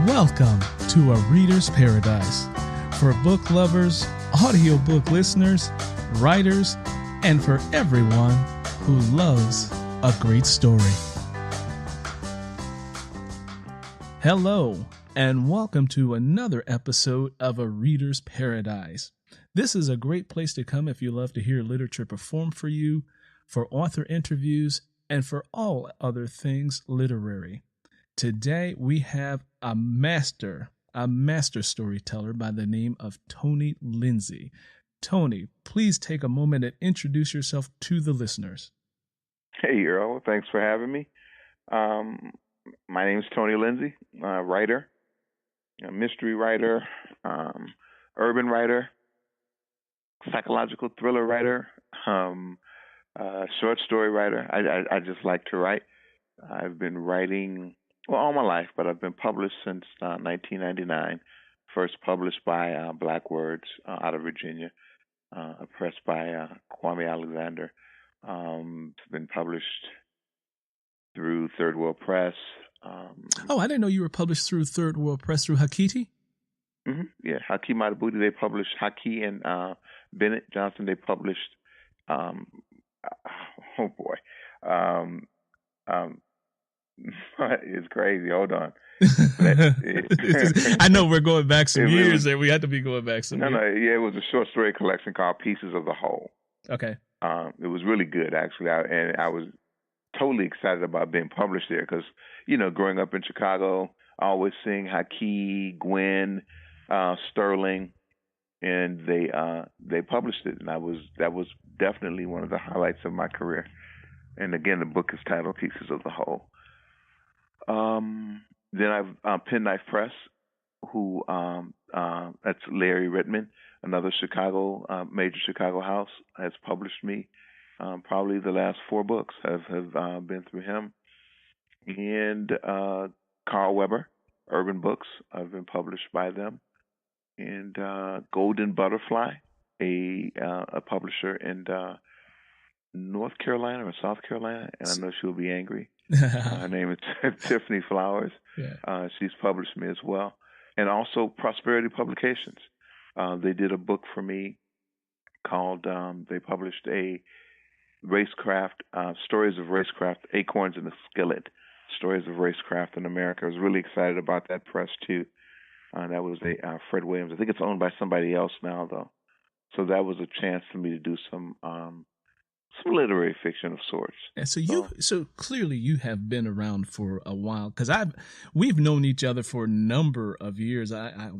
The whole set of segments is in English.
Welcome to A Reader's Paradise for book lovers, audiobook listeners, writers, and for everyone who loves a great story. Hello, and welcome to another episode of A Reader's Paradise. This is a great place to come if you love to hear literature performed for you, for author interviews, and for all other things literary. Today we have a master storyteller by the name of Tony Lindsay. Tony, please take a moment and introduce yourself to the listeners. Hey, Earl. Thanks for having me. My name is Tony Lindsay, writer, a mystery writer, urban writer, psychological thriller writer, short story writer. I just like to write. I've been writing all my life, but I've been published since 1999. First published by Black Words out of Virginia, pressed by Kwame Alexander. Been published through Third World Press. I didn't know you were published through Third World Press through Hakiti. Mm-hmm. Yeah, Haki Matabuti. They published Haki and Bennett Johnson. They published. It's crazy. Hold on. I know we're going back some years, and we had to be going back some years. Yeah, it was a short story collection called Pieces of the Whole. Okay. It was really good, actually, and I was totally excited about being published there because, growing up in Chicago, always seeing Haki, Gwen, Sterling, and they published it, and that was definitely one of the highlights of my career. And again, the book is titled Pieces of the Whole. Then I've Penknife Press, who that's Larry Rittman, another major Chicago house, has published me. Probably the last 4 books have been through him. And Carl Weber, Urban Books, I've been published by them. And Golden Butterfly, a publisher in North Carolina or South Carolina, and I know she'll be angry. Her name is Tiffany Flowers. Yeah. She's published me as well. And also Prosperity Publications. They did a book for me called, they published a Racecraft, Stories of Racecraft, Acorns in the Skillet, Stories of Racecraft in America. I was really excited about that press, too. That was a Fred Williams. I think it's owned by somebody else now, though. So that was a chance for me to do some literary fiction of sorts. Yeah, so clearly you have been around for a while, because we've known each other for a number of years. I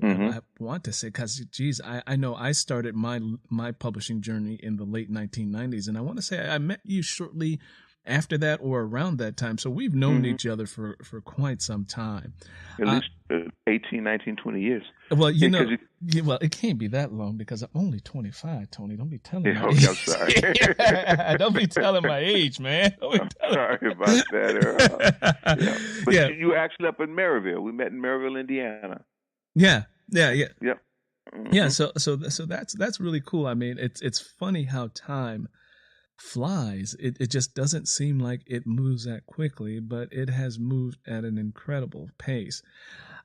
want to say, because I know I started my publishing journey in the late 1990s, and I want to say I met you shortly after that or around that time. So we've known each other for quite some time. At least 18, 19, 20 years. Well, it can't be that long because I'm only 25, Tony. Don't be telling my age. I'm sorry. Don't be telling my age, man. Sorry about that. But you were actually up in Maryville. We met in Maryville, Indiana. Yeah. Yep. Mm-hmm. Yeah, so that's really cool. I mean, it's funny how time flies. It just doesn't seem like it moves that quickly, but it has moved at an incredible pace.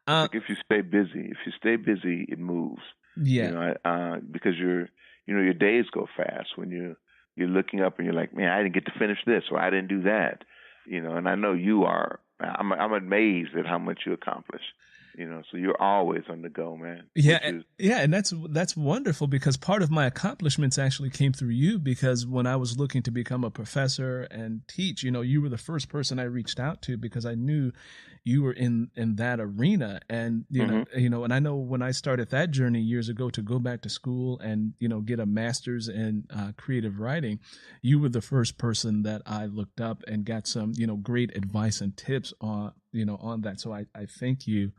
I think if you stay busy, it moves. Yeah. Because your days go fast when you're looking up and you're like, man, I didn't get to finish this, or I didn't do that. And I know you are. I'm amazed at how much you accomplish. So you're always on the go, man. Yeah, and that's wonderful, because part of my accomplishments actually came through you, because when I was looking to become a professor and teach, you were the first person I reached out to, because I knew you were in that arena. And and I know when I started that journey years ago to go back to school and get a master's in creative writing, you were the first person that I looked up and got some great advice and tips on that. So I thank you.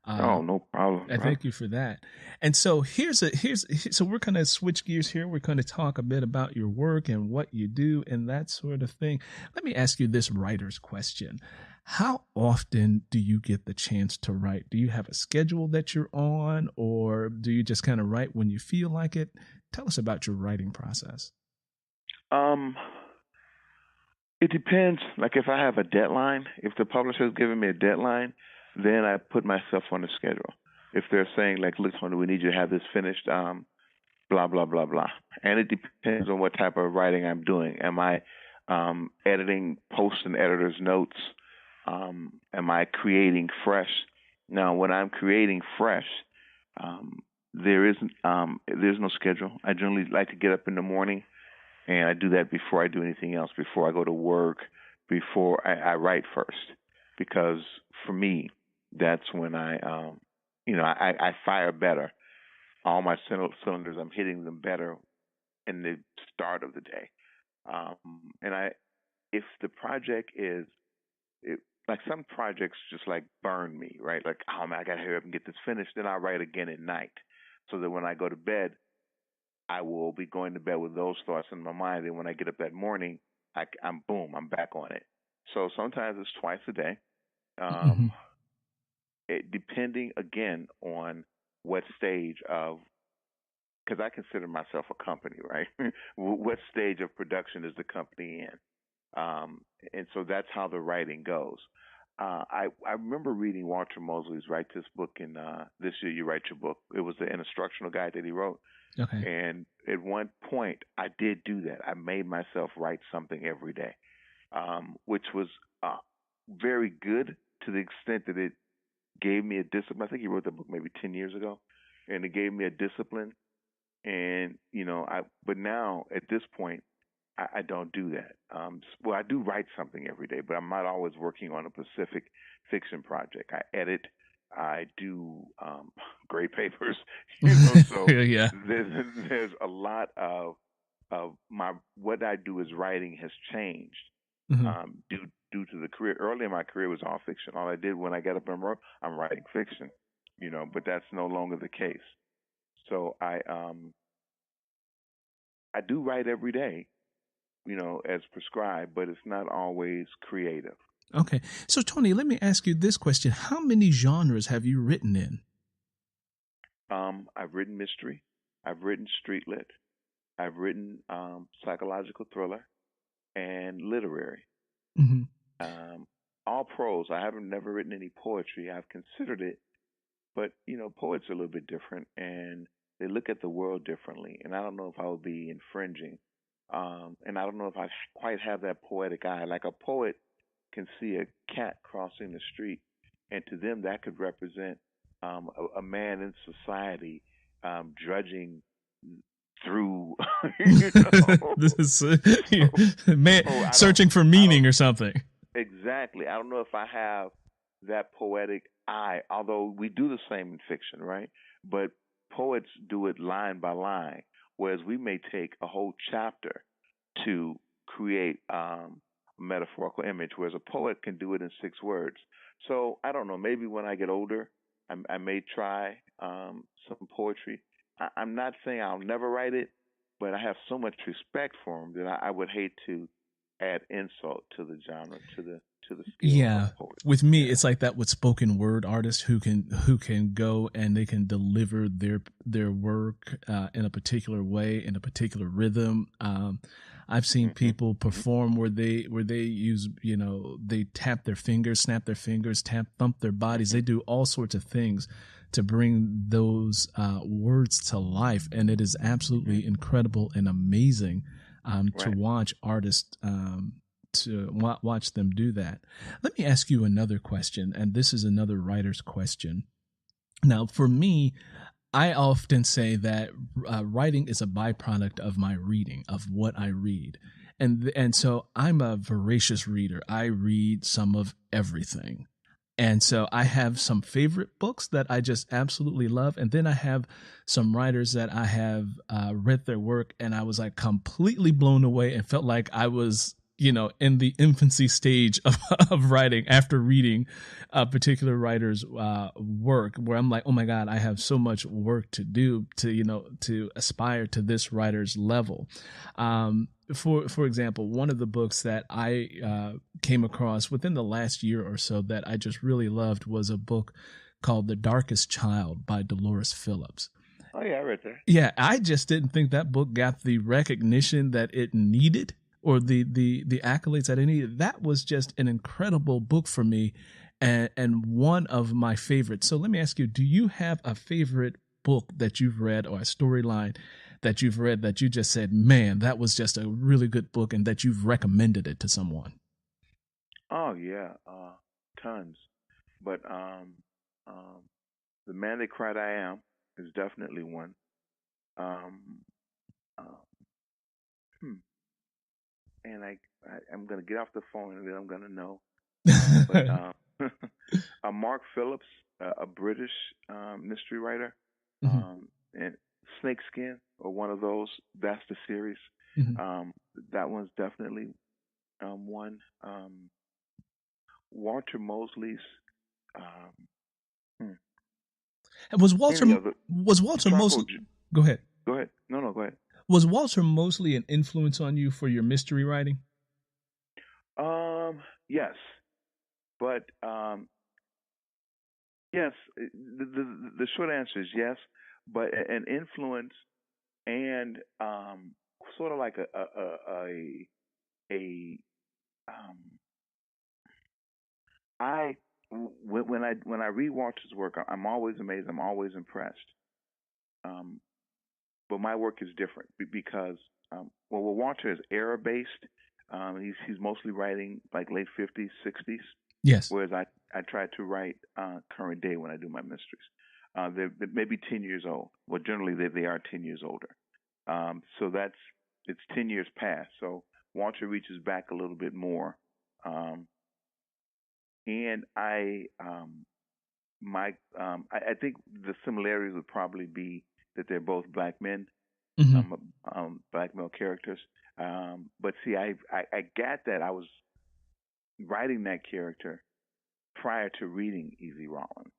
No problem. I thank you for that. And so so we're going to switch gears here. We're going to talk a bit about your work and what you do and that sort of thing. Let me ask you this writer's question. How often do you get the chance to write? Do you have a schedule that you're on, or do you just kind of write when you feel like it? Tell us about your writing process. It depends. Like if I have a deadline, if the publisher is giving me a deadline, then I put myself on the schedule. If they're saying like, look, Tony, we need you to have this finished, blah blah blah blah, and it depends on what type of writing I'm doing. Am I editing post and editor's notes? Am I creating fresh? Now, when I'm creating fresh, there's no schedule. I generally like to get up in the morning, and I do that before I do anything else. Before I go to work, before I write first, because for me, that's when I fire better. All my cylinders, I'm hitting them better in the start of the day. If the project like some projects just like burn me, right? Like, oh man, I gotta hurry up and get this finished. Then I'll write again at night, so that when I go to bed, I will be going to bed with those thoughts in my mind. And when I get up that morning, I'm back on it. So sometimes it's twice a day, depending again on what stage of, because I consider myself a company, right? What stage of production is the company in? And so that's how the writing goes. I remember reading Walter Mosley's Write This Book in This Year You Write Your Book. It was an instructional guide that he wrote. Okay. And at one point, I did do that. I made myself write something every day, which was very good to the extent that it gave me a discipline. I think he wrote that book maybe 10 years ago, and it gave me a discipline. And, but now at this point, I don't do that. Well, I do write something every day, but I'm not always working on a specific fiction project. I edit. I do grade papers. So yeah. There's a lot of what I do as writing has changed due to the career. Early in my career, it was all fiction. All I did when I got up and wrote, I'm writing fiction. But that's no longer the case. So I do write every day, as prescribed, but it's not always creative. Okay. So, Tony, let me ask you this question. How many genres have you written in? I've written mystery. I've written street lit. I've written psychological thriller and literary. All prose. I haven't never written any poetry. I've considered it, but, poets are a little bit different, and they look at the world differently, and I don't know if I would be infringing. And I don't know if I quite have that poetic eye. Like a poet can see a cat crossing the street, and to them that could represent a man in society drudging through, This is man searching for meaning or something. Exactly. I don't know if I have that poetic eye, although we do the same in fiction, right? But poets do it line by line, whereas we may take a whole chapter to create a metaphorical image, whereas a poet can do it in 6 words. So I don't know, maybe when I get older, I may try some poetry. I'm not saying I'll never write it, but I have so much respect for them that I would hate to add insult to the genre, to the skill of poetry. With me, it's like that with spoken word artists who can go and they can deliver their work in a particular way, in a particular rhythm. I've seen people perform where they use, they tap their fingers, snap their fingers, thump their bodies. They do all sorts of things to bring those words to life, and it is absolutely incredible and amazing to watch artists. To watch them do that. Let me ask you another question, and this is another writer's question. Now, for me, I often say that writing is a byproduct of my reading, of what I read. And so I'm a voracious reader. I read some of everything. And so I have some favorite books that I just absolutely love. And then I have some writers that I have read their work, and I was like completely blown away and felt like I was in the infancy stage of writing after reading a particular writer's work, where I'm like, oh my God, I have so much work to do to aspire to this writer's level. For example, one of the books that I came across within the last year or so that I just really loved was a book called The Darkest Child by Dolores Phillips. Oh yeah, I read that. Yeah, I just didn't think that book got the recognition that it needed, or the accolades that it needed. That was just an incredible book for me. and one of my favorites. So let me ask you, do you have a favorite book that you've read or a storyline that you've read that you just said, man, that was just a really good book, and that you've recommended it to someone? Oh yeah, tons. But um, The Man That Cried I Am is definitely one. Um, uh, hmm. And I'm gonna get off the phone and then I'm gonna know. But Mark Phillips, a British mystery writer, Hmm. and Snakeskin or one of those. That's the series. Hmm. Um, that one's definitely one. Walter Mosley's. Um, hmm, Was Walter any other was Walter charcoal? Mosley? Go ahead. Go ahead. No, go ahead. Was Walter Mosley an influence on you for your mystery writing? Yes, but yes. The short answer is yes, but an influence and sort of like a um, I when I read Walter's work, I'm always amazed. I'm always impressed. Um, but my work is different because Walter is era based. He's mostly writing like late 50s, 60s, Yes. whereas I try to write current day when I do my mysteries. They're maybe 10 years old. Well, generally they are 10 years older. So it's 10 years past. So Walter reaches back a little bit more. Um, and I think the similarities would probably be that they're both black men, Hmm. black male characters. But see, I got that I was writing that character prior to reading E.Z. Rollins.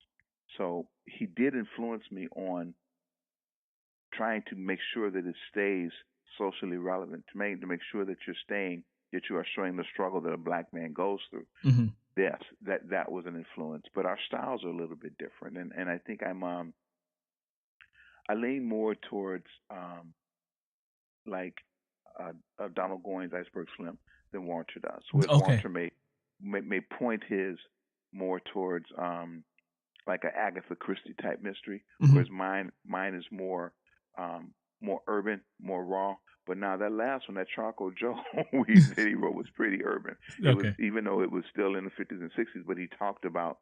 So he did influence me on trying to make sure that it stays socially relevant, to make sure that you are showing the struggle that a black man goes through. Hmm. Yes, that was an influence, but our styles are a little bit different, and I think I lean more towards like Donald Goines' Iceberg Slim than Walter does. Whereas Okay. Walter may point his more towards like an Agatha Christie type mystery, Hmm. whereas mine is more urban, more raw. But now that last one, that Charcoal Joe that he wrote was pretty urban. It was, Okay. even though it was still in the 50s and 60s, but he talked about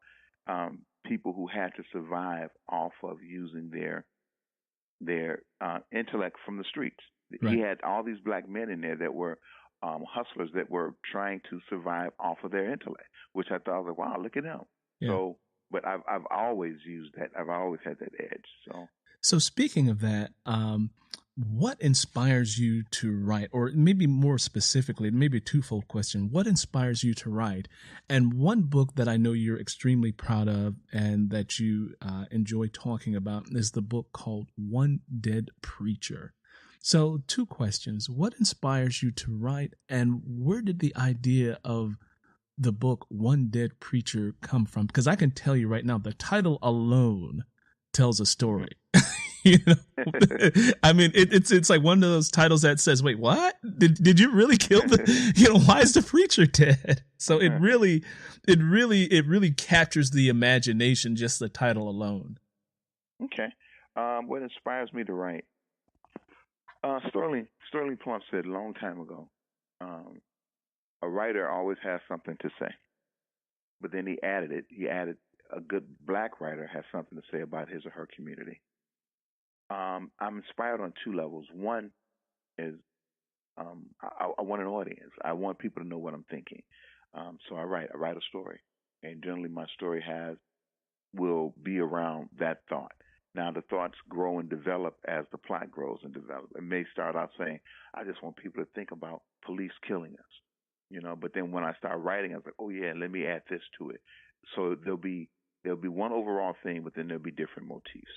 people who had to survive off of using their intellect from the streets. He Right. had all these black men in there that were hustlers that were trying to survive off of their intellect, which I thought was like, wow, look at him. Yeah. So, but I've always used that. I've always had that edge. So, So speaking of that, what inspires you to write, or maybe more specifically, maybe a twofold question: what inspires you to write? And one book that I know you're extremely proud of and that you enjoy talking about is the book called One Dead Preacher. So, two questions: what inspires you to write, and where did the idea of the book One Dead Preacher come from? Because I can tell you right now, the title alone tells a story. You know, I mean, it's like one of those titles that says, "Wait, what? Did you really kill the? You know, why is the preacher dead?" So it really captures the imagination, just the title alone. okay. What inspires me to write? Sterling Plump said a long time ago, um, a writer always has something to say. But then he added it. He added a good black writer has something to say about his or her community. I'm inspired on two levels. One is I want an audience. I want people to know what I'm thinking. So I write a story, and generally my story will be around that thought. Now the thoughts grow and develop as the plot grows and develops. It may start out saying, I just want people to think about police killing us, but then when I start writing, I was like, oh yeah, let me add this to it. So there'll be one overall thing, but then there'll be different motifs,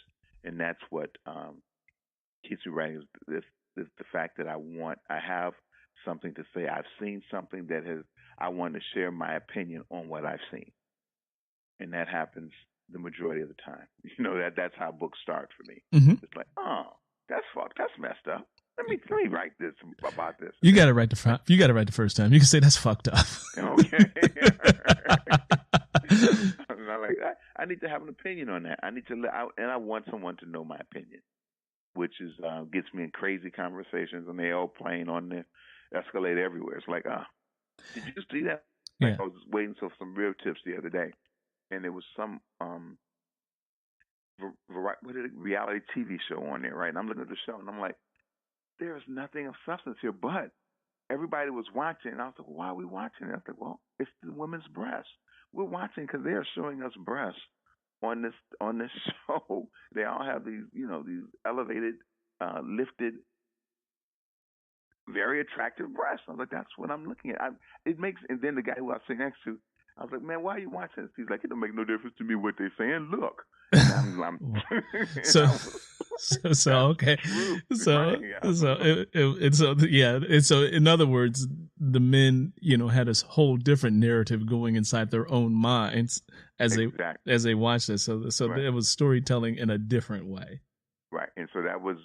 and that's what keeps me writing. Is the fact that I have something to say. I've seen something I want to share my opinion on what I've seen, and that happens the majority of the time. That's how books start for me. Hmm. It's like, oh, that's fucked. That's messed up. Let me write this about this. You And got to write the front. You got to write the first time. You can say that's fucked up. then, okay. I need to have an opinion on that. I need to, and I want someone to know my opinion, which is gets me in crazy conversations, and they all playing on the escalator everywhere. It's like, did you see that? Yeah. Like I was waiting for some real tips the other day, and there was some reality TV show on there, right? And I'm looking at the show, and I'm like, there's nothing of substance here, but everybody was watching, and I was like, why are we watching? And I was like, well, it's the women's breasts. We're watching because they are showing us breasts on this show. They all have these, these elevated, lifted, very attractive breasts. I was like, that's what I'm looking at. And then the guy who I was sitting next to, I was like, man, why are you watching this? He's like, it don't make no difference to me what they're saying. Look. Okay. So in other words, the men, had this whole different narrative going inside their own minds as they watched this. So right. It was storytelling in a different way. Right. And so that was,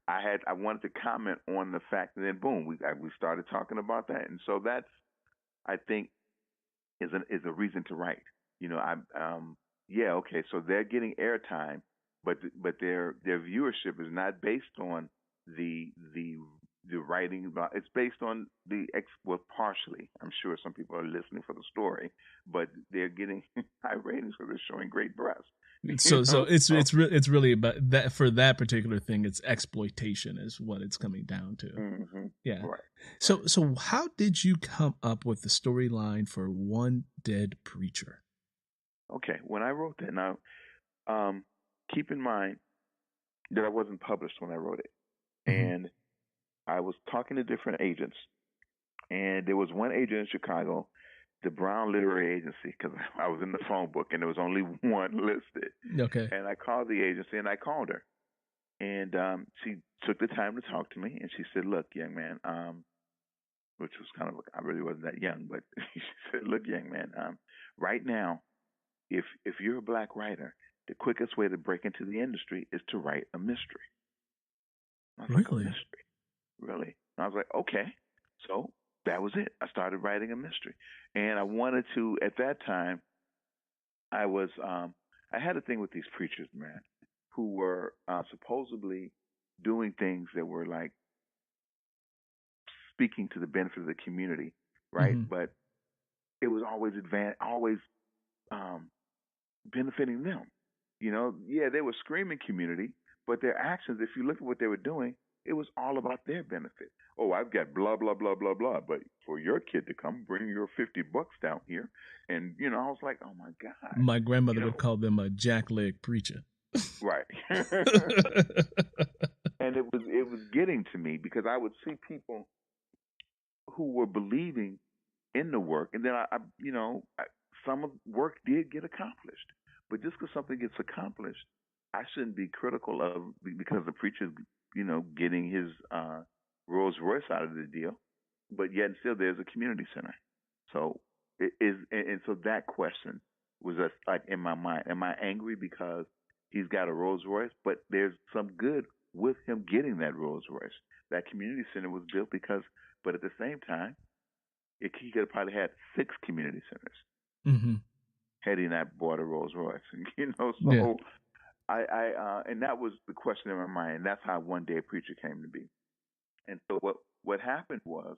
I wanted to comment on the fact, and then boom, we started talking about that. And so that's, I think, is a reason to write. Okay, so they're getting airtime, but their viewership is not based on the writing. It's based on partially. I'm sure some people are listening for the story, but they're getting high ratings because they're showing great breasts. So it's really about that. For that particular thing, it's exploitation is what it's coming down to. Mm-hmm. Yeah. Right. So how did you come up with the storyline for One Dead Preacher? Okay, when I wrote that, now keep in mind that I wasn't published when I wrote it, and I was talking to different agents, and there was one agent in Chicago, the Brown Literary Agency, because I was in the phone book and there was only one listed. Okay. And I called the agency and I called her, and she took the time to talk to me, and she said, "Look, young man," which was kind of, I really wasn't that young, but she said, "Look, young man, right now, if you're a black writer, the quickest way to break into the industry is to write a mystery." I was like, a mystery? Really? And I was like, okay. So that was it. I started writing a mystery. And I wanted to, at that time, I had a thing with these preachers, man, who were supposedly doing things that were like speaking to the benefit of the community, right? Mm-hmm. But it was always benefiting them. They were screaming community, but their actions, if you look at what they were doing, it was all about their benefit. Oh, I've got blah, blah, blah, blah, blah, but for your kid to come, bring your $50 down here. And, I was like, oh my God. My grandmother would call them a jackleg preacher. Right. And it was getting to me because I would see people who were believing in the work, and then some of the work did get accomplished. But just because something gets accomplished, I shouldn't be critical of because the preacher's, getting his Rolls Royce out of the deal. But yet still there's a community center. So it is, and so that question was just like in my mind. Am I angry because he's got a Rolls Royce? But there's some good with him getting that Rolls Royce. That community center was built but at the same time, he could have probably had 6 community centers. Mm-hmm. Had he not bought a Rolls Royce, so yeah. I and that was the question in my mind, and that's how One Dead Preacher came to be. And so what happened was,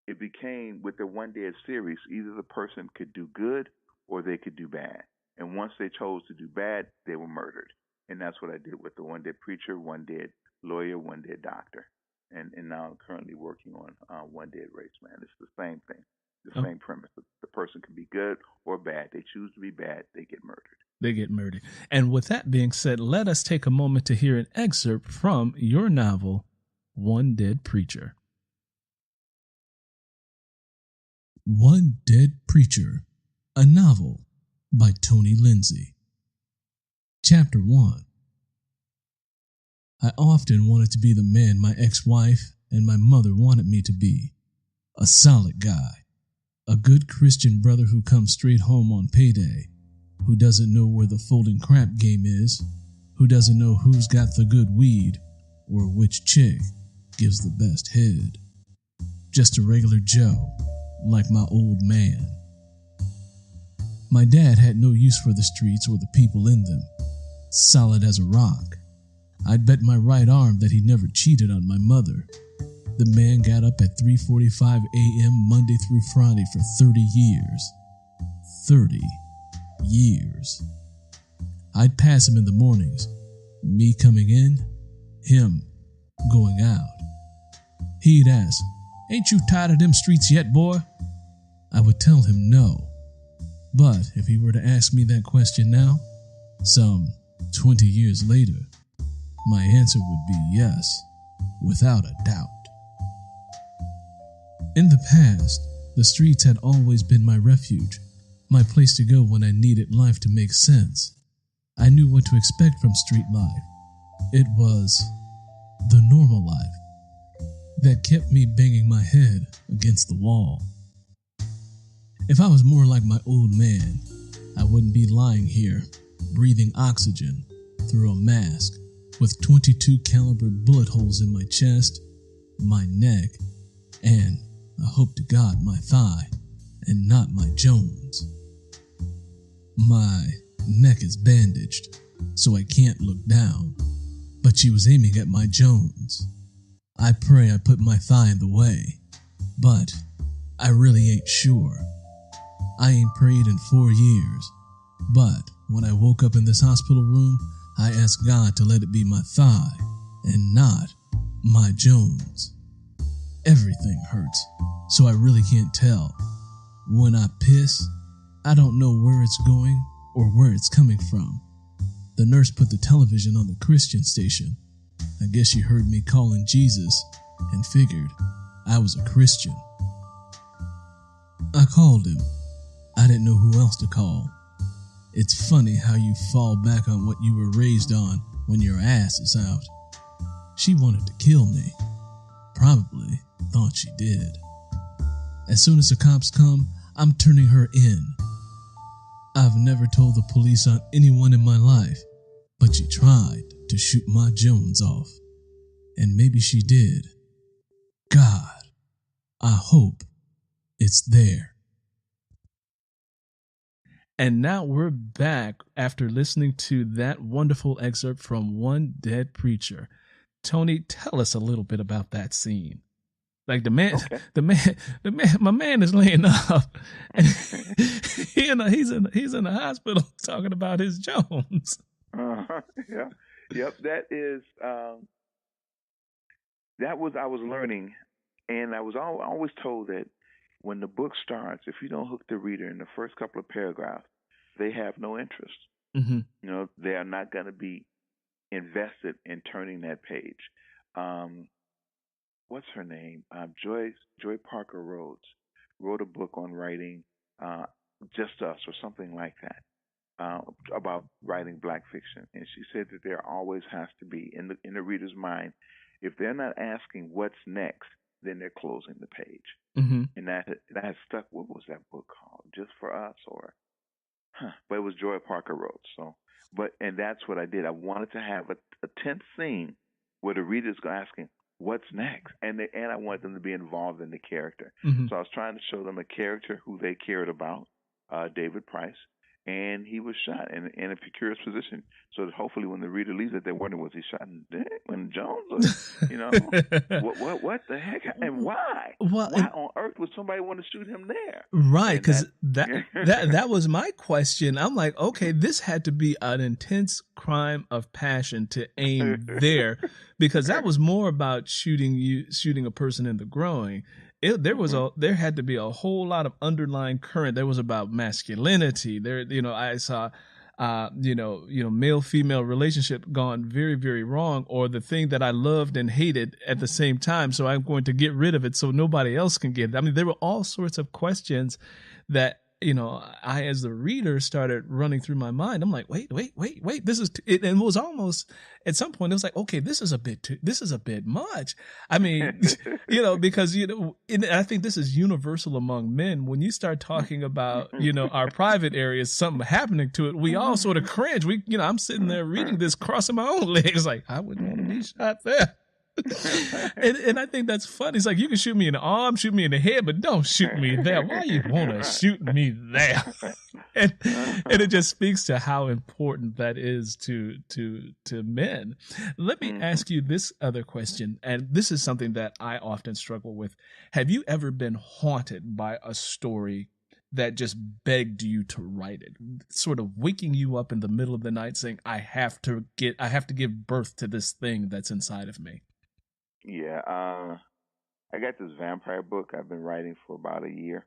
it became, with the One Dead series, either the person could do good or they could do bad. And once they chose to do bad, they were murdered. And that's what I did with the One Dead Preacher, One Dead Lawyer, One Dead Doctor. And now I'm currently working on One Dead Raceman. It's the same thing. The same premise. The person can be good or bad. They choose to be bad, they get murdered. They get murdered. And with that being said, let us take a moment to hear an excerpt from your novel, One Dead Preacher. One Dead Preacher, a novel by Tony Lindsay. Chapter 1. I often wanted to be the man my ex-wife and my mother wanted me to be. A solid guy. A good Christian brother who comes straight home on payday, who doesn't know where the folding crap game is, who doesn't know who's got the good weed, or which chick gives the best head. Just a regular Joe, like my old man. My dad had no use for the streets or the people in them. Solid as a rock. I'd bet my right arm that he never cheated on my mother. The man got up at 3:45 a.m. Monday through Friday for 30 years. 30 years. I'd pass him in the mornings, me coming in, him going out. He'd ask, "Ain't you tired of them streets yet, boy?" I would tell him no. But if he were to ask me that question now, some 20 years later, my answer would be yes, without a doubt. In the past, the streets had always been my refuge, my place to go when I needed life to make sense. I knew what to expect from street life. It was the normal life that kept me banging my head against the wall. If I was more like my old man, I wouldn't be lying here, breathing oxygen through a mask with 22 caliber bullet holes in my chest, my neck, and I hope to God my thigh, and not my Jones. My neck is bandaged, so I can't look down, but she was aiming at my Jones. I pray I put my thigh in the way, but I really ain't sure. I ain't prayed in 4 years, but when I woke up in this hospital room, I asked God to let it be my thigh and not my Jones. Everything hurts, so I really can't tell. When I piss, I don't know where it's going or where it's coming from. The nurse put the television on the Christian station. I guess she heard me calling Jesus and figured I was a Christian. I called him. I didn't know who else to call. It's funny how you fall back on what you were raised on when your ass is out. She wanted to kill me. Probably thought she did. As soon as the cops come, I'm turning her in. I've never told the police on anyone in my life, but she tried to shoot my Jones off. And maybe she did. God, I hope it's there. And now we're back after listening to that wonderful excerpt from One Dead Preacher. Tony, tell us a little bit about that scene. Like my man is laying up, and he's in the hospital talking about his Jones. Yeah, yep. That is I was learning, and I was always told that when the book starts, if you don't hook the reader in the first couple of paragraphs, they have no interest. Mm-hmm. You know, they are not going to be invested in turning that page. What's her name? Joy Parker Rhodes wrote a book on writing, Just Us or something like that, about writing black fiction. And she said that there always has to be in the reader's mind, if they're not asking what's next, then they're closing the page. Mm-hmm. And that has stuck. What was that book called? Just for Us, but it was Joy Parker Rhodes. So, and that's what I did. I wanted to have a tense scene where the reader's asking, what's next? And I wanted them to be involved in the character. Mm-hmm. So I was trying to show them a character who they cared about, David Price, and he was shot in a precarious position. So that hopefully when the reader leaves it, they're wondering, was he shot in Jones? Or, what the heck? And why? Well, why on earth would somebody want to shoot him there? Right, because that was my question. I'm like, okay, this had to be an intense crime of passion to aim there, because that was more about shooting a person in the groin. There had to be a whole lot of underlying current. There was about masculinity. I saw, male-female relationship gone very, very wrong, or the thing that I loved and hated at the same time. So I'm going to get rid of it so nobody else can get it. I mean, there were all sorts of questions that, I, as the reader, started running through my mind. I'm like, wait, this is, it was almost, at some point, it was like, okay, this is a bit much. I mean, because, I think this is universal among men. When you start talking about, our private areas, something happening to it, we all sort of cringe. I'm sitting there reading this, crossing my own legs, like, I wouldn't want to be shot there. and I think that's funny. It's like, you can shoot me in the arm, shoot me in the head, but don't shoot me there. Why you want to shoot me there? and it just speaks to how important that is to men. Let me ask you this other question, and this is something that I often struggle with. Have you ever been haunted by a story that just begged you to write it, sort of waking you up in the middle of the night saying, I have to give birth to this thing that's inside of me? Yeah, I got this vampire book I've been writing for about a year,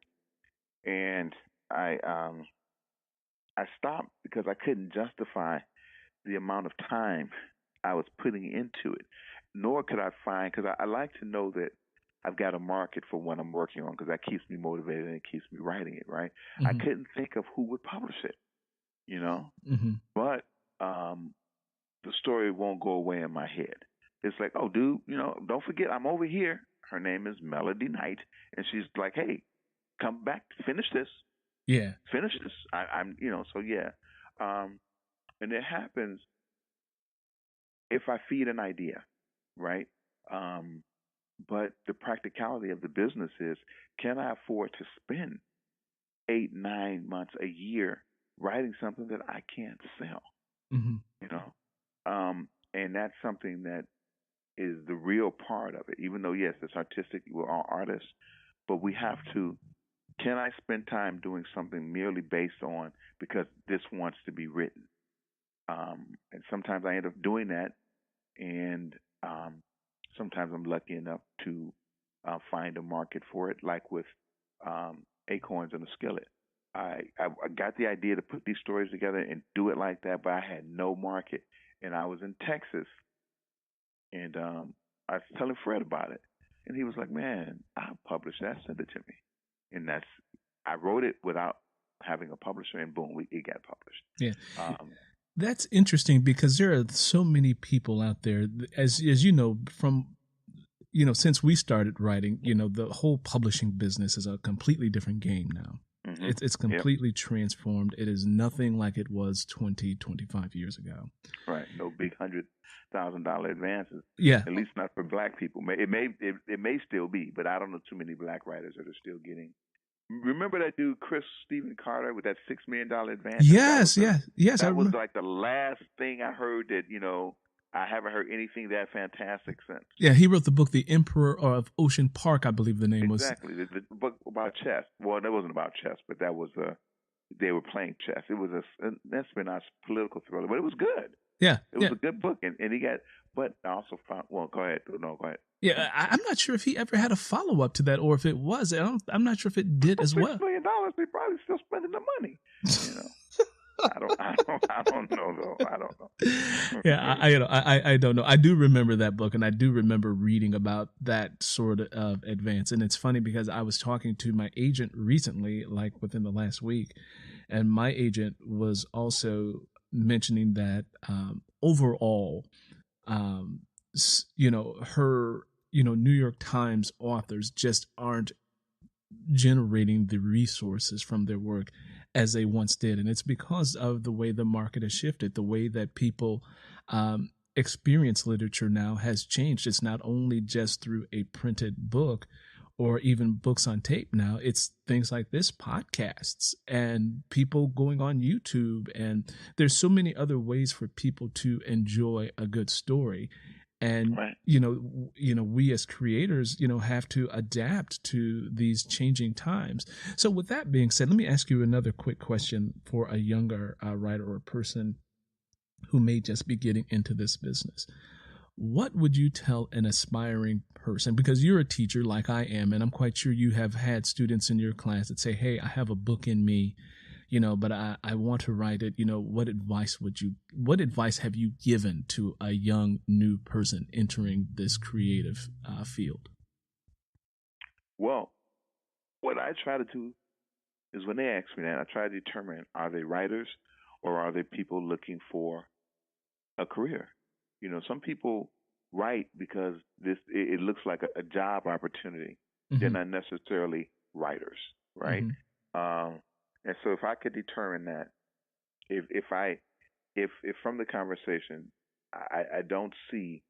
and I stopped because I couldn't justify the amount of time I was putting into it, nor could I find, because I like to know that I've got a market for what I'm working on, because that keeps me motivated and it keeps me writing it, right? I couldn't think of who would publish it, you know? But the story won't go away in my head. It's like, oh, dude, don't forget, I'm over here. Her name is Melody Knight, and she's like, hey, come back, finish this. Yeah. Finish this. I'm, so yeah. And it happens if I feed an idea, right? But the practicality of the business is, can I afford to spend 8, 9 months, a year writing something that I can't sell? And that's something that is the real part of it. Even though, yes, it's artistic, we're all artists, but we have to. Can I spend time doing something merely based on because this wants to be written? And sometimes I end up doing that, and sometimes I'm lucky enough to find a market for it, like with Acorns and a Skillet. I got the idea to put these stories together and do it like that, but I had no market. And I was in Texas, and I was telling Fred about it. And he was like, man, I'll publish that, send it to me. And I wrote it without having a publisher, and boom, it got published. Yeah. That's interesting, because there are so many people out there, as you know, from, since we started writing, the whole publishing business is a completely different game now. It's completely transformed. It is nothing like it was 20, 25 years ago. Right. No big $100,000 advances. Yeah. At least not for black people. It may still be, but I don't know too many black writers that are still getting. Remember that dude Chris Stephen Carter with that $6 million advance? Yes. That was like the last thing I heard that I haven't heard anything that fantastic since. Yeah, he wrote the book The Emperor of Ocean Park, I believe the name was. Exactly. The book about chess. Well, that wasn't about chess, but that was they were playing chess. It was an espionage political thriller, but it was good. Yeah. It was a good book, and he got. But I also found. Well, go ahead. No, go ahead. Yeah, I'm not sure if he ever had a follow up to that, or if it was. I'm not sure if it did as well. $6 million. They probably still spending the money. I don't know though. I don't know. Yeah, I don't know. I do remember that book, and I do remember reading about that sort of advance. And it's funny because I was talking to my agent recently, like within the last week, and my agent was also mentioning that overall, her, New York Times authors just aren't generating the resources from their work as they once did. And it's because of the way the market has shifted, the way that people experience literature now has changed. It's not only just through a printed book or even books on tape now. It's things like this, podcasts, and people going on YouTube. And there's so many other ways for people to enjoy a good story. And, right. We as creators, have to adapt to these changing times. So with that being said, let me ask you another quick question for a younger writer or person who may just be getting into this business. What would you tell an aspiring person? Because you're a teacher like I am, and I'm quite sure you have had students in your class that say, hey, I have a book in me, but I want to write it. What advice have you given to a young new person entering this creative field? Well, what I try to do is when they ask me that, I try to determine, are they writers or are they people looking for a career? Some people write because it looks like a job opportunity. Mm-hmm. They're not necessarily writers, right? Mm-hmm. And so if I could determine that, if from the conversation, I don't see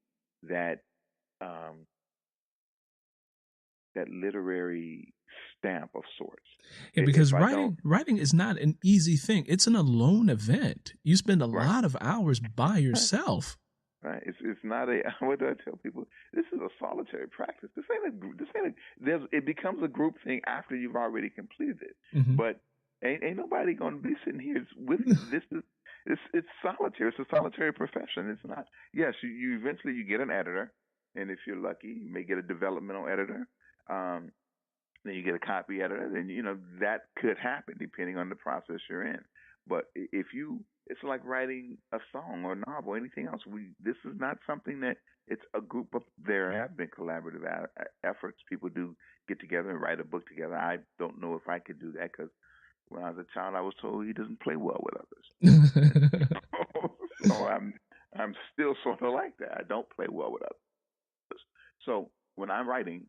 that um, that literary stamp of sorts. Yeah, because If I don't, writing is not an easy thing. It's an alone event. You spend a right, lot of hours by right, yourself. right. It's not a. What do I tell people? This is a solitary practice. This ain't a. This ain't a. There's. It becomes a group thing after you've already completed it. Hmm. But ain't nobody gonna be sitting here with you. This is. It's solitary. It's a solitary profession. It's not. Yes, you eventually you get an editor, and if you're lucky, you may get a developmental editor. Um, then you get a copy editor, then that could happen depending on the process you're in. But if you, it's like writing a song or a novel, anything else. This is not something that it's a group of. There have been collaborative efforts. People do get together and write a book together. I don't know if I could do that because when I was a child, I was told he doesn't play well with others. So I'm still sort of like that. I don't play well with others. So when I'm writing,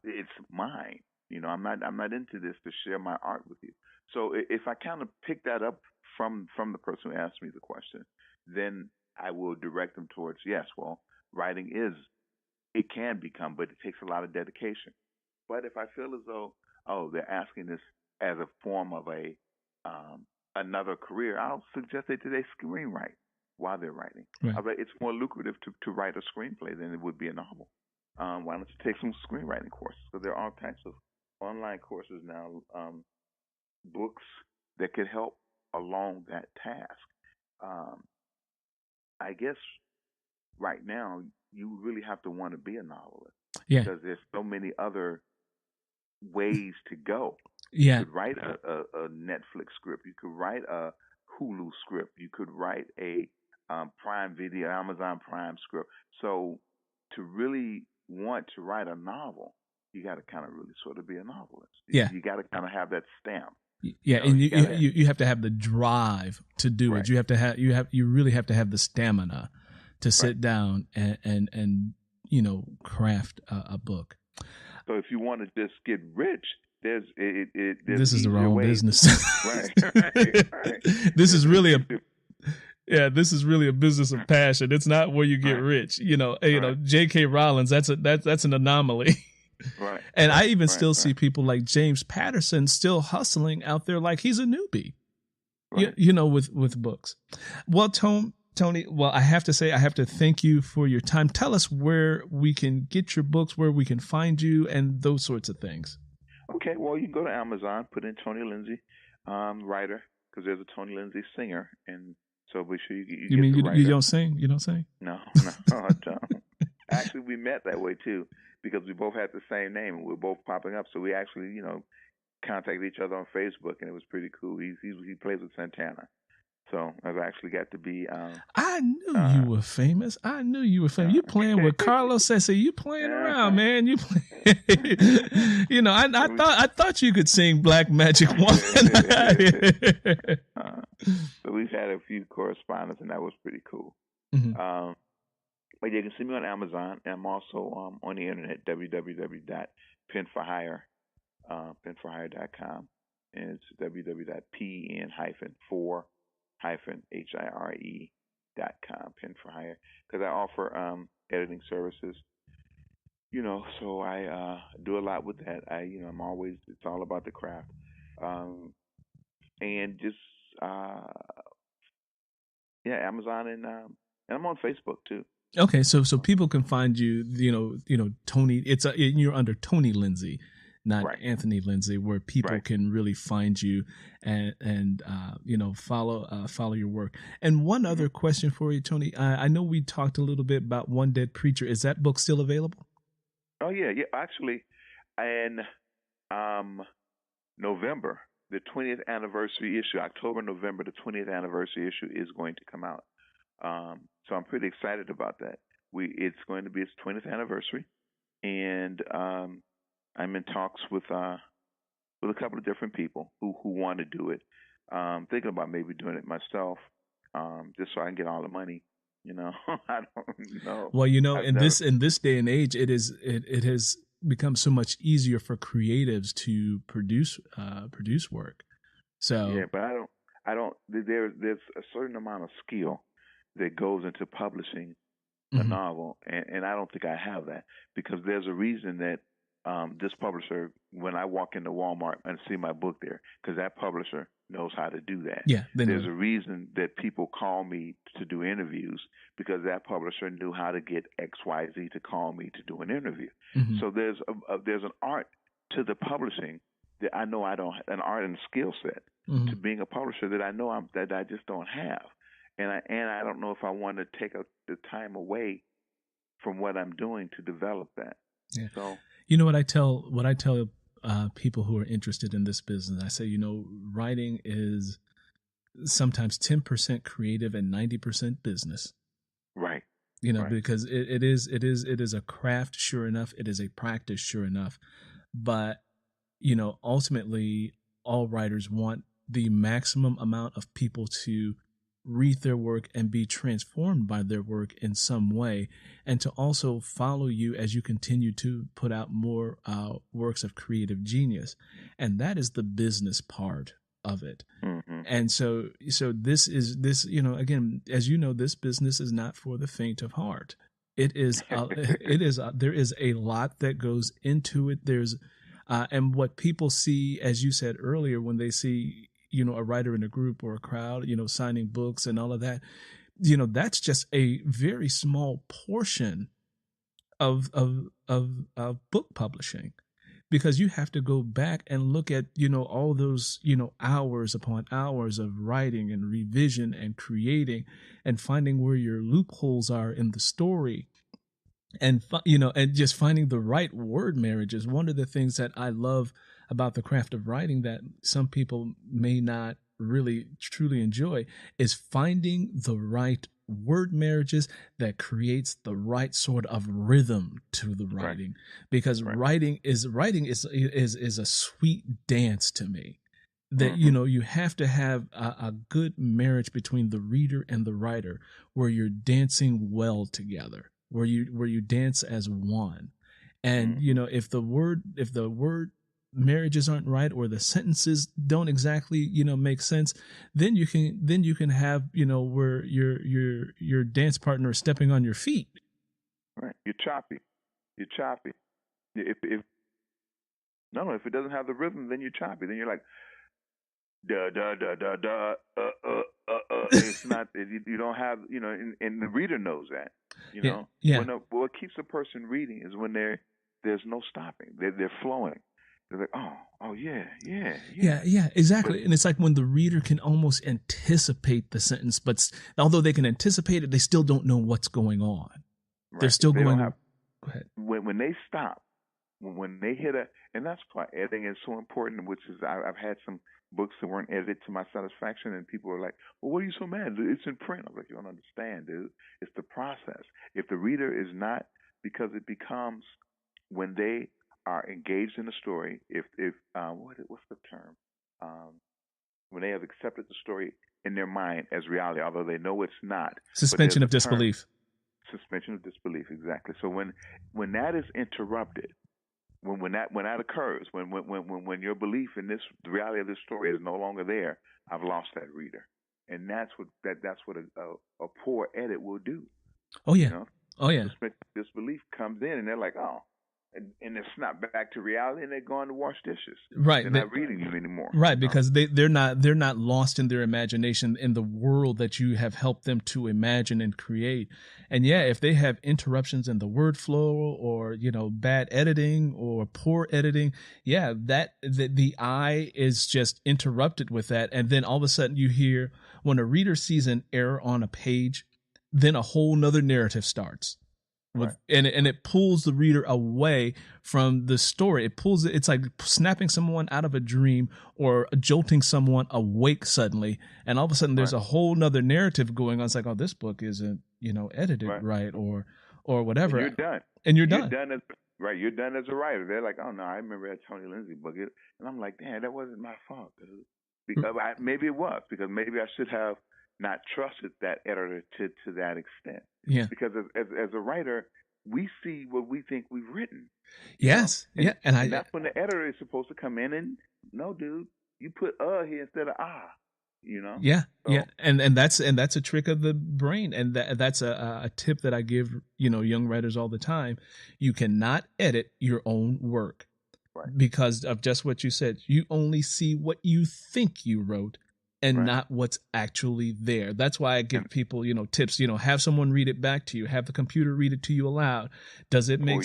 it's mine. I'm not into this to share my art with you. So if I kind of pick that up from the person who asked me the question, then I will direct them towards yes. Well, writing it can become, but it takes a lot of dedication. But if I feel as though they're asking this as a form of a another career, I'll suggest that they screenwrite while they're writing. Right. I bet it's more lucrative to write a screenplay than it would be a novel. Why don't you take some screenwriting courses? So there are all types of online courses now, books that could help along that task. Um, I guess right now you really have to want to be a novelist Yeah. because there's so many other ways to go. You Yeah. could write a Netflix script. You could write a Hulu script. You could write a Prime Video, Amazon Prime script. So to really want to write a novel, you got to kind of really sort of be a novelist. Yeah. You got to kind of have that stamp. Yeah, and You gotta, you have to have the drive to do right, it. You really have to have the stamina to sit right. down and craft a book. So if you want to just get rich, there's This is the easier wrong ways. business. Right, right. This is There's really easier. this is really a business of passion. It's not where you get Right, rich. right, J.K. Rowling, that's an anomaly. right, And I right, even right, still right, see people like James Patterson still hustling out there like he's a newbie. right. With books. Well, Tony, well, I have to say, I have to thank you for your time. Tell us where we can get your books, where we can find you, and those sorts of things. Okay, well, you can go to Amazon, put in Tony Lindsay, writer, because there's a Tony Lindsay singer, and so be sure you You get mean the you writer. don't sing? You don't sing? No, no, I don't. Actually, we met that way too, because we both had the same name, and we were both popping up. So we actually, contacted each other on Facebook, and it was pretty cool. He plays with Santana, so I've actually got to be. I knew you were famous. I knew you were famous. You playing with Carlos Sese. You playing around, man. You play. I thought you could sing Black Magic Woman. So we've had a few correspondence, and that was pretty cool. Mm-hmm. But you can see me on Amazon, and I'm also on the internet, www.penforhire, penforhire.com, and it's www.pen4-hire.com, pen for hire, because I offer editing services. So I do a lot with that. I'm always, it's all about the craft, and just Amazon, and I'm on Facebook too. Okay, so people can find you, Tony. You're under Tony Lindsay, not Right. Anthony Lindsay, where people Right. can really find you and follow your work. And one other question for you, Tony. I know we talked a little bit about One Dead Preacher. Is that book still available? Oh yeah. Actually, in November, the 20th anniversary issue, October, November, the 20th anniversary issue is going to come out. So I'm pretty excited about that. It's going to be its 20th anniversary, and I'm in talks with a couple of different people who want to do it. Thinking about maybe doing it myself, just so I can get all the money. I don't know. Well, in this day and age, it has become so much easier for creatives to produce work. So yeah, but I don't. There's a certain amount of skill that goes into publishing a Mm-hmm. novel, and I don't think I have that, because there's a reason that this publisher, when I walk into Walmart and see my book there, because that publisher knows how to do that. Yeah, they There's know. a reason that people call me to do interviews, because that publisher knew how to get XYZ to call me to do an interview. Mm-hmm. So there's an art to the publishing that I know I don't, an art and skill set Mm-hmm. to being a publisher that I know that I just don't have, and I don't know if I want to take the time away from what I'm doing to develop that. Yeah. So You know what I tell people who are interested in this business. I say, writing is sometimes 10% creative and 90% business. right, right, Because it is a craft, sure enough. It is a practice, sure enough. But ultimately, all writers want the maximum amount of people to read their work and be transformed by their work in some way, and to also follow you as you continue to put out more works of creative genius. And that is the business part of it. mm-hmm. And so this, again, as you know, this business is not for the faint of heart. There is a lot that goes into it. And what people see, as you said earlier, when they see, a writer in a group or a crowd, signing books and all of that, that's just a very small portion of book publishing, because you have to go back and look at, all those, hours upon hours of writing and revision and creating and finding where your loopholes are in the story. And and just finding the right word marriage is one of the things that I love about the craft of writing, that some people may not really truly enjoy, is finding the right word marriages that creates the right sort of rhythm to the writing. Right. Because right. writing is a sweet dance to me. That mm-hmm. You have to have a good marriage between the reader and the writer, where you're dancing well together, where you dance as one. And mm-hmm. If the word marriages aren't right, or the sentences don't exactly make sense, then you can have where your dance partner is stepping on your feet. Right, you're choppy. If it doesn't have the rhythm, then you're choppy. Then you're like da da da da da It's not, you don't have, and the reader knows that. Yeah. What keeps a person reading is when there's no stopping. They're flowing. They're like, oh yeah, exactly. And it's like when the reader can almost anticipate the sentence, but although they can anticipate it, they still don't know what's going on. Right. They're still going. Go ahead. When they stop, when they hit and that's why editing is so important. Which is, I've had some books that weren't edited to my satisfaction, and people are like, "Well, what are you so mad? It's in print." I'm like, "You don't understand, dude. It's the process. If the reader is not, because it becomes when they are engaged in the story. If what's the term? When they have accepted the story in their mind as reality, although they know it's not. Suspension of disbelief. Suspension of disbelief, exactly. So when that is interrupted, when that occurs, when your belief in the reality of this story is no longer there, I've lost that reader, and that's what a poor edit will do. Oh yeah. Oh yeah. Disbelief comes in, and they're like, oh. And they're snapped back to reality, and they're going to wash dishes. Right, they're not reading you anymore. Right, because they're not lost in their imagination in the world that you have helped them to imagine and create. And yeah, if they have interruptions in the word flow, or bad editing or poor editing, yeah, that the eye is just interrupted with that, and then all of a sudden you hear, when a reader sees an error on a page, then a whole nother narrative starts. Right. And it pulls the reader away from the story. It's like snapping someone out of a dream, or jolting someone awake suddenly, and all of a sudden there's a whole nother narrative going on. It's like, oh, this book isn't edited right, or whatever. And you're done. And you're done. You're done as a writer. They're like, oh no, I remember that Tony Lindsay book, and I'm like, damn, that wasn't my fault. Because maybe it was, because maybe I should have not trusted that editor to that extent. Yeah. Because as a writer, we see what we think we've written. Yes. And, yeah. And that's when the editor is supposed to come in and, no, dude, you put here instead of ah. Yeah, So, yeah, and that's a trick of the brain, and that's a tip that I give young writers all the time. You cannot edit your own work right, because of just what you said. You only see what you think you wrote and right. not what's actually there. That's why I give And, people tips. Have someone read it back to you. Have the computer read it to you aloud. Does it make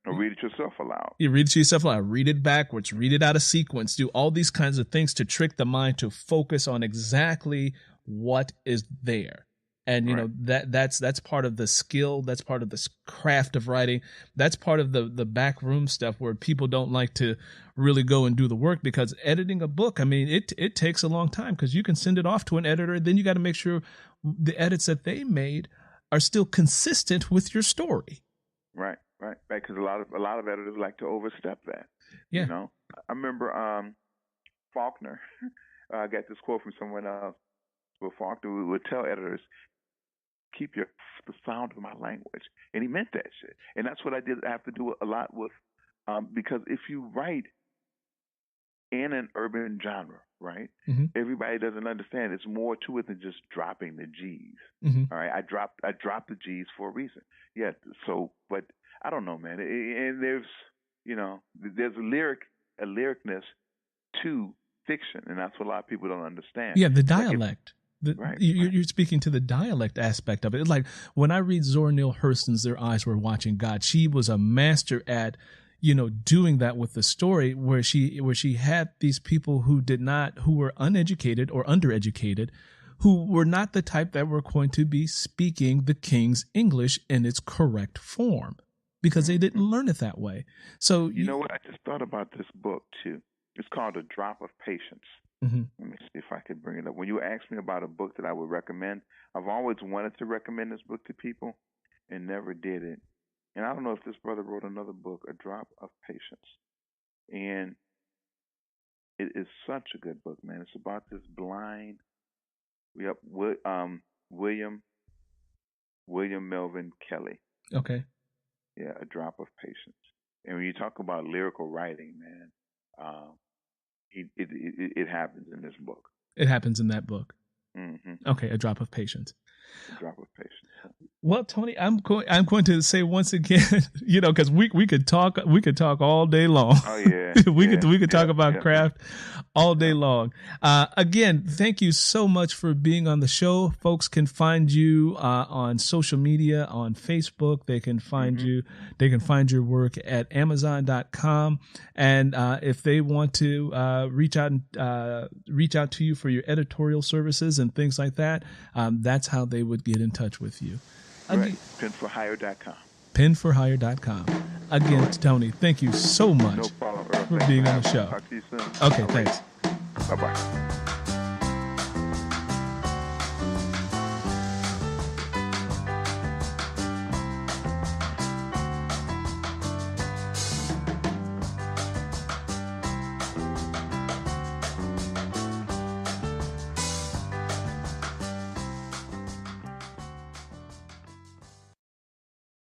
or read it yourself aloud. You read it to yourself aloud, read it backwards, read it out of sequence, do all these kinds of things to trick the mind to focus on exactly what is there. And that's part of the skill, that's part of the craft of writing, that's part of the back room stuff where people don't like to really go and do the work, because editing a book, I mean, it takes a long time, because you can send it off to an editor, then you got to make sure the edits that they made are still consistent with your story. Right. Because a lot of editors like to overstep that. Yeah. I remember Faulkner. I got this quote from someone else. Well, Faulkner would tell editors, "Keep the sound of my language," and he meant that shit. And that's what I did. I have to do a lot with, because if you write in an urban genre, right? Mm-hmm. Everybody doesn't understand. It's more to it than just dropping the G's. Mm-hmm. All right, I dropped the G's for a reason. Yeah. So, but I don't know, man. And there's a lyricness to fiction, and that's what a lot of people don't understand. Yeah, the dialect. Right. You're speaking to the dialect aspect of it. It's like when I read Zora Neale Hurston's "Their Eyes Were Watching God," she was a master at doing that with the story, where she had these people who were uneducated or undereducated, who were not the type that were going to be speaking the King's English in its correct form, because they didn't learn it that way. So you know what? I just thought about this book too. It's called A Drop of Patience. Mm-hmm. Let me see if I could bring it up. When you asked me about a book that I would recommend, I've always wanted to recommend this book to people and never did it. And I don't know if this brother wrote another book, A Drop of Patience. And it is such a good book, man. It's about this blind, William Melvin Kelly. Okay. Yeah, A Drop of Patience. And when you talk about lyrical writing, man, it happens in this book. It happens in that book. Mm-hmm. Okay, A Drop of Patience. A Drop of Patience. Well, Tony, I'm going to say once again, because we could talk all day long. Oh yeah, we could talk about craft all day long. Again, thank you so much for being on the show. Folks can find you on social media, on Facebook. They can find you. They can find your work at Amazon.com. And if they want to reach out to you for your editorial services and things like that, that's how they would get in touch with you. Right. Penforhire.com. Penforhire.com. Again, Tony, thank you so much no problem, Earl. for being on the show. Talk to you soon. Okay, thanks. Bye-bye.